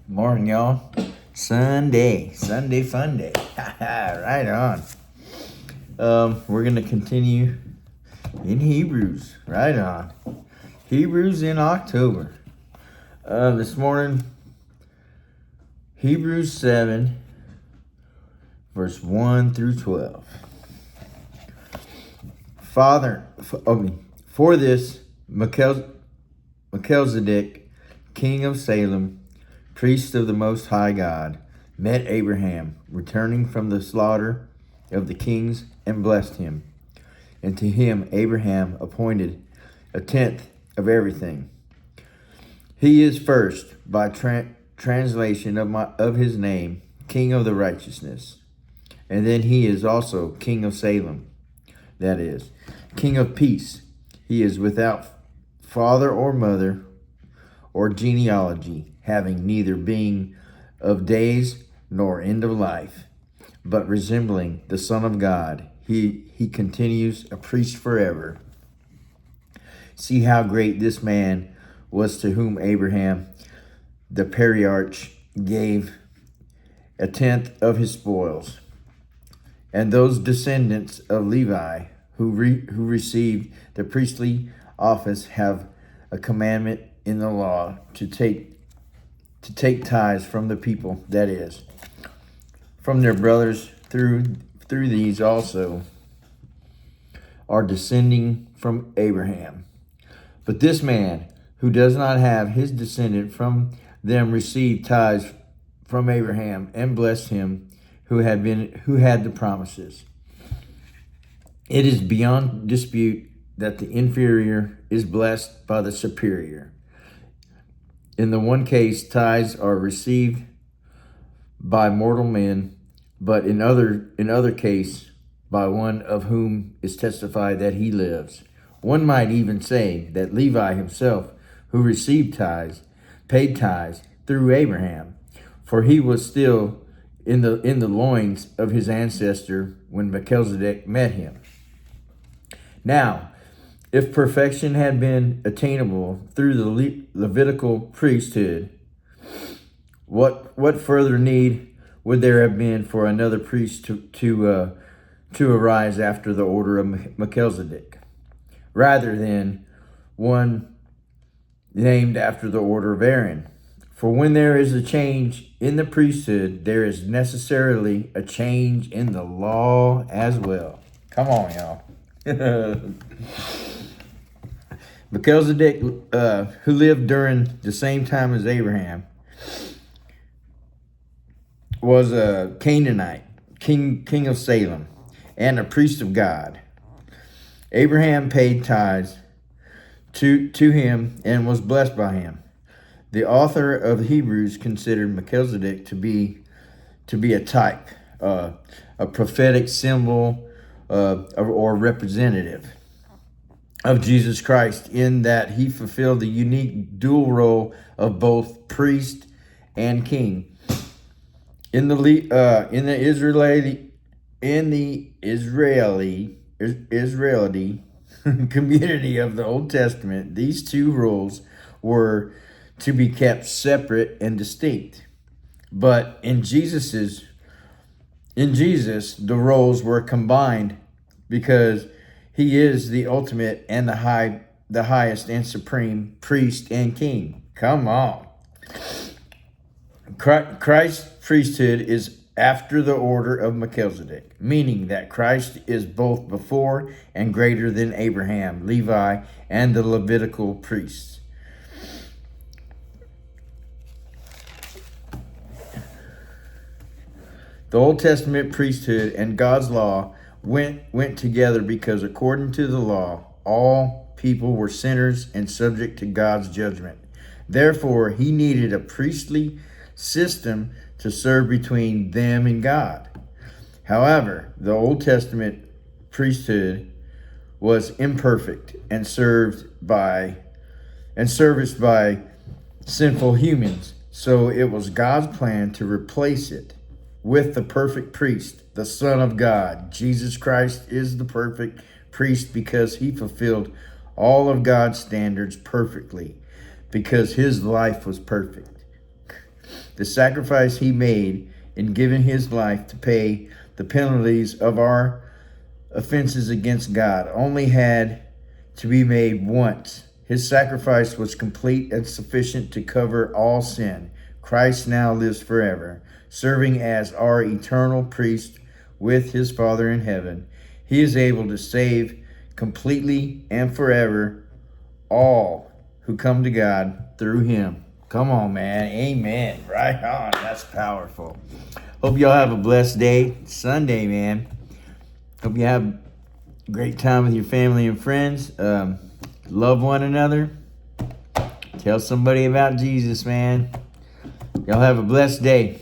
Morning, y'all. Sunday fun day. Right on. We're gonna continue in Hebrews. Right on. Hebrews in October. This morning, Hebrews 7, verse 1 through 12. For this Melchizedek, king of Salem, priest of the Most High God, met Abraham, returning from the slaughter of the kings, and blessed him. And to him Abraham appointed a tenth of everything. He is first, by translation of his name, king of the righteousness. And then he is also king of Salem, that is, king of peace. He is without father or mother or genealogy, having neither being of days nor end of life, but resembling the Son of God. He continues a priest forever. See how great this man was, to whom Abraham the patriarch gave a tenth of his spoils. And those descendants of Levi who received the priestly office have a commandment in the law to take tithes from the people, that is, from their brothers. Through these also are descending from Abraham. But this man, who does not have his descendant from them, received tithes from Abraham and blessed him who had the promises. It is beyond dispute that the inferior is blessed by the superior. In the one case, tithes are received by mortal men, but in other case, by one of whom is testified that he lives. One might even say that Levi himself, who received tithes, paid tithes through Abraham, for he was still in the loins of his ancestor when Melchizedek met him. Now, if perfection had been attainable through the Levitical priesthood, what further need would there have been for another priest to arise after the order of Melchizedek, rather than one named after the order of Aaron? For when there is a change in the priesthood, there is necessarily a change in the law as well. Come on, y'all. Melchizedek, who lived during the same time as Abraham, was a Canaanite, king of Salem, and a priest of God. Abraham paid tithes to him and was blessed by him. The author of Hebrews considered Melchizedek to be a type, a prophetic symbol, or representative of Jesus Christ, in that he fulfilled the unique dual role of both priest and king. In the Israeli community of the Old Testament, these two roles were to be kept separate and distinct. But in Jesus, the roles were combined, because he is the ultimate and the highest and supreme priest and king. Come on. Christ's priesthood is after the order of Melchizedek, meaning that Christ is both before and greater than Abraham, Levi, and the Levitical priests. The Old Testament priesthood and God's law went together because, according to the law, all people were sinners and subject to God's judgment. Therefore, he needed a priestly system to serve between them and God. However, the Old Testament priesthood was imperfect and serviced by sinful humans. So it was God's plan to replace it with the perfect priest, the Son of God. Jesus Christ is the perfect priest because he fulfilled all of God's standards perfectly, because his life was perfect. The sacrifice he made in giving his life to pay the penalties of our offenses against God only had to be made once. His sacrifice was complete and sufficient to cover all sin. Christ now lives forever, serving as our eternal priest with his Father in heaven. He is able to save completely and forever all who come to God through him. Come on, man. Amen. Right on. That's powerful. Hope y'all have a blessed day. Sunday, man. Hope you have a great time with your family and friends. Love one another. Tell somebody about Jesus, man. Y'all have a blessed day.